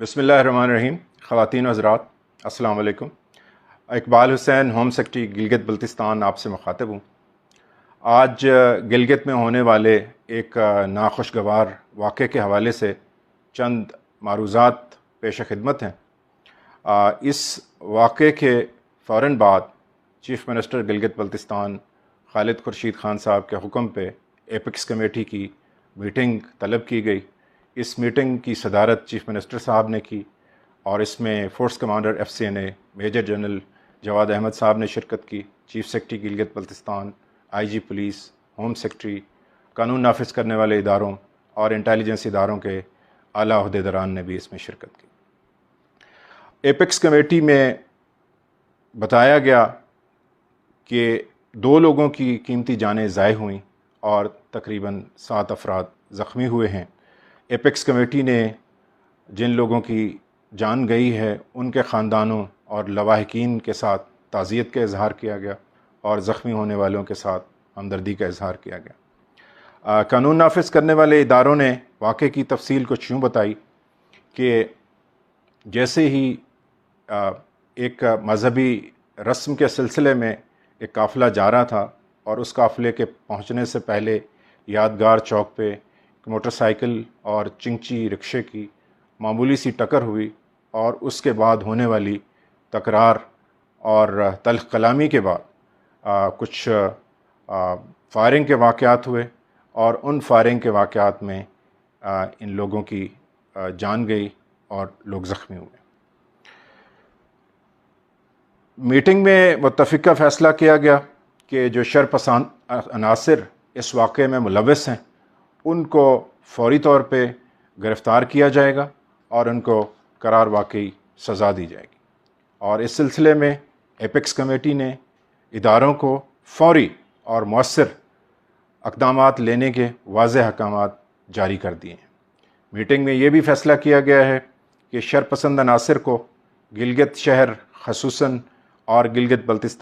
बिस्मिल्लाहिर्रहमानिर्रहीम। ख़वातीन हज़रात, अस्सलाम वालेकुम। इकबाल हुसैन, होम सेक्रेटरी गिलगित बल्तिस्तान, आपसे मुखातिब हूँ। आज गिलगित में होने वाले एक नाखुशगवार वाक़े के हवाले से चंद मारूज़ात पेश खिदमत हैं। इस वाक़े के फ़ौरन बाद चीफ़ मिनिस्टर गिलगित बल्तिस्तान खालिद खुर्शीद ख़ान साहब के हुक्म पे एपिक्स कमेटी की मीटिंग तलब की गई। इस मीटिंग की सदारत चीफ़ मिनिस्टर साहब ने की और इसमें force commander FCNA major general Jawad Ahmed साहब ने शिरकत की। Chief secretary Gilgit Baltistan, IG police, home secretary, कानून नाफिज करने वाले इदारों और इंटेलिजेंस इदारों के आला अहदेदारान ने भी इसमें शिरकत की। एपिक्स कमेटी में बताया गया कि 2 लोगों की कीमती जानें ज़ाय हुई और तकरीबन 7 अफराद ज़ख्मी हुए हैं। एपिक्स कमेटी ने जिन लोगों की जान गई है उनके ख़ानदानों और लवाहिकीन के साथ ताज़ियत का इज़हार किया गया और ज़ख्मी होने वालों के साथ हमदर्दी का इज़हार किया गया। कानून नाफिज करने वाले इदारों ने वाक़े की तफसील कुछ यूँ बताई कि जैसे ही एक मजहबी रस्म के सिलसिले में एक काफ़िला जा रहा था और उस काफ़िले के पहुँचने से पहले यादगार चौक पे मोटरसाइकिल और चिंची रिक्शे की मामूली सी टक्कर हुई और उसके बाद होने वाली तकरार और तल्ख़ कलामी के बाद कुछ फायरिंग के वाक़यात हुए और उन फायरिंग के वाक़यात में इन लोगों की जान गई और लोग ज़ख्मी हुए। मीटिंग में मुत्तफ़िक़ा फ़ैसला किया गया कि जो शरपसंद अनासिर इस वाक़े में मुलव्वस हैं उनको फ़ौरी तौर पे गिरफ़्तार किया जाएगा और उनको करार वाक़ई सज़ा दी जाएगी। और इस सिलसिले में एपिक्स कमेटी ने इदारों को फ़ौरी और मौसर इक़दामात लेने के वाज़ेह अहकामात जारी कर दिए हैं। मीटिंग में ये भी फ़ैसला किया गया है कि शरपसंद अनासिर को गिलगित शहर ख़ुसूसन और गिलगित बल्तिस्तान